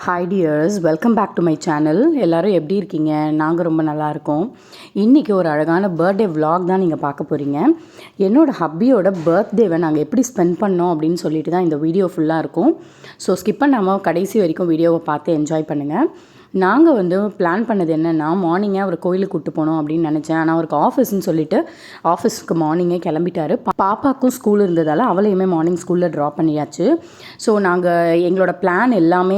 Hi dears, welcome back to my channel. எல்லோரும் எப்படி இருக்கீங்க? நாங்கள் ரொம்ப நல்லாயிருக்கோம். இன்றைக்கி ஒரு அழகான பர்த்டே vlog தான் நீங்கள் பார்க்க போகிறீங்க. என்னோடய ஹப்பியோட பர்த்டேவை நாங்கள் எப்படி ஸ்பெண்ட் பண்ணோம் அப்படின்னு சொல்லிட்டு தான் இந்த வீடியோ ஃபுல்லாக இருக்கும். ஸோ ஸ்கிப் பண்ணாமல் கடைசி வரைக்கும் வீடியோவை பார்த்து என்ஜாய் பண்ணுங்கள். நாங்கள் பிளான் பண்ணது என்னென்னா, மார்னிங்கே அவர் கோயிலுக்கு கூப்பிட்டு போனோம் அப்படின்னு நினச்சேன். ஆனால் அவருக்கு ஆஃபீஸ்ன்னு சொல்லிவிட்டு ஆஃபீஸ்க்கு மார்னிங்கே கிளம்பிட்டார். பாப்பாவுக்கும் ஸ்கூல் இருந்ததால் அவளையுமே மார்னிங் ஸ்கூலில் ட்ராப் பண்ணியாச்சு. ஸோ நாங்கள் எங்களோட பிளான் எல்லாமே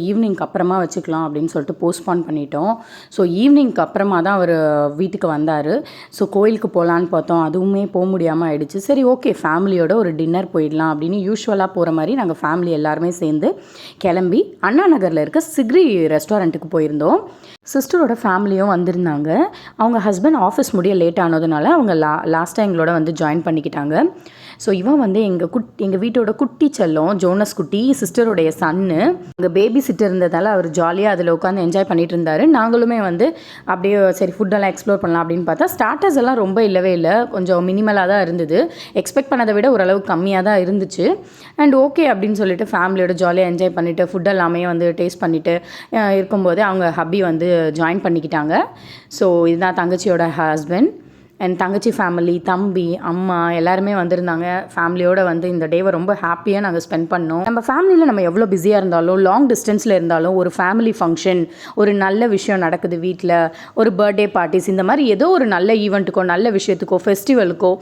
ஈவினிங்க்கு அப்புறமா வச்சுக்கலாம் அப்படின்னு சொல்லிட்டு போஸ்ட்பான் பண்ணிட்டோம். ஸோ ஈவினிங்க்கு அப்புறமா தான் அவர் வீட்டுக்கு வந்தார். ஸோ கோயிலுக்கு போகலான்னு பார்த்தோம், அதுவுமே போக முடியாமல் ஆயிடுச்சு. சரி, ஓகே, ஃபேமிலியோட ஒரு டின்னர் போயிடலாம் அப்படின்னு யூஸ்வலாக போகிற மாதிரி நாங்கள் ஃபேமிலி எல்லாருமே சேர்ந்து கிளம்பி அண்ணா நகரில் இருக்க சிக்ரி ரெஸ்டாரண்ட்டுக்கு போயிருந்தோம். சிஸ்டரோட ஃபேமிலியும் வந்திருந்தாங்க. அவங்க ஹஸ்பண்ட் ஆஃபீஸ் முடிய லேட் ஆனதுனால அவங்க லாஸ்ட்டாக எங்களோட ஜாயின் பண்ணிக்கிட்டாங்க. ஸோ இவன் எங்கள் வீட்டோட குட்டி செல்லம், ஜோனஸ் குட்டி, சிஸ்டருடைய சன்னு. அங்கே பேபி சிட்டர் இருந்ததால் அவர் ஜாலியாக அதில் உட்காந்து என்ஜாய் பண்ணிகிட்டு இருந்தார். நாங்களுமே அப்படியே சரி ஃபுட்டெல்லாம் எக்ஸ்ப்ளோர் பண்ணலாம் அப்படின்னு பார்த்தா ஸ்டார்டர்ஸ் எல்லாம் ரொம்ப இல்லவே இல்லை, கொஞ்சம் மினிமலாக தான் இருந்தது. எக்ஸ்பெக்ட் பண்ணதை விட ஓரளவுக்கு கம்மியாக தான் இருந்துச்சு. அண்ட் ஓகே அப்படின்னு சொல்லிட்டு ஃபேமிலியோட ஜாலியாக என்ஜாய் பண்ணிவிட்டு ஃபுட் எல்லாமே டேஸ்ட் பண்ணிவிட்டு இருக்கும்போது அவங்க ஹப்பி ஜாயின் பண்ணிக்கிட்டாங்க. ஸோ இதுதான் தங்கச்சியோட ஹஸ்பண்ட். அண்ட் தங்கச்சி ஃபேமிலி, தம்பி, அம்மா எல்லாருமே வந்திருந்தாங்க. ஃபேமிலியோடு இந்த டேவை ரொம்ப ஹாப்பியாக நாங்கள் ஸ்பெண்ட் பண்ணோம். நம்ம ஃபேமிலியில் நம்ம எவ்வளோ பிஸியாக இருந்தாலும், லாங் டிஸ்டன்ஸில் இருந்தாலும், ஒரு ஃபேமிலி ஃபங்க்ஷன், ஒரு நல்ல விஷயம் நடக்குது வீட்டில், ஒரு பர்த்டே பார்ட்டிஸ், இந்த மாதிரி ஏதோ ஒரு நல்ல ஈவெண்ட்டுக்கோ, நல்ல விஷயத்துக்கோ, ஃபெஸ்டிவலுக்கோ,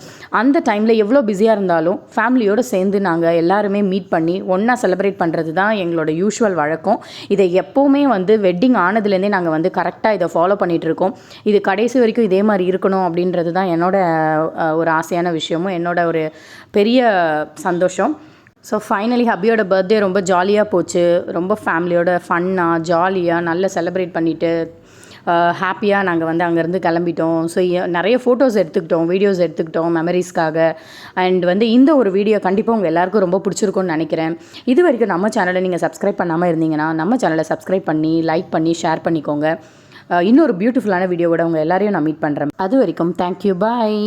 அந்த டைமில் எவ்வளோ பிஸியாக இருந்தாலும் ஃபேமிலியோடு சேர்ந்து நாங்கள் எல்லாருமே மீட் பண்ணி ஒன்றா செலிப்ரேட் பண்ணுறது தான் எங்களோட யூஷுவல் வழக்கம். இதை எப்போவுமே வெட்டிங் ஆனதுலேருந்தே நாங்கள் கரெக்டாக இதை ஃபாலோ பண்ணிகிட்ருக்கோம். இது கடைசி வரைக்கும் இதே மாதிரி இருக்கணும் அப்படின்றது தான் என்னோட ஒரு ஆசையான விஷயமும் என்னோட ஒரு பெரிய சந்தோஷம். ஸோ ஃபைனலி ஹப்பியோட பர்த்டே ரொம்ப ஜாலியாக போச்சு. ரொம்ப ஃபேமிலியோட ஃபன்னாக ஜாலியாக நல்லா செலிப்ரேட் பண்ணிவிட்டு ஹாப்பியாக நாங்கள் அங்கேருந்து கிளம்பிட்டோம். ஸோ நிறைய ஃபோட்டோஸ் எடுத்துக்கிட்டோம், வீடியோஸ் எடுத்துக்கிட்டோம் மெமரிஸ்க்காக. அண்ட் இந்த ஒரு வீடியோ கண்டிப்பாக உங்கள் எல்லாருக்கும் ரொம்ப பிடிச்சிருக்கும்னு நினைக்கிறேன். இது வரைக்கும் நம்ம சேனலை நீங்கள் சப்ஸ்கிரைப் பண்ணாமல் இருந்தீங்கன்னா நம்ம சேனலை சப்ஸ்கிரைப் பண்ணி லைக் பண்ணி ஷேர் பண்ணிக்கோங்க. இன்னொரு பியூட்டிஃபுல்லான வீடியோவோட உங்கள் எல்லாரையும் நான் மீட் பண்ணுறேன். அது வரைக்கும் தேங்க்யூ, பாய்.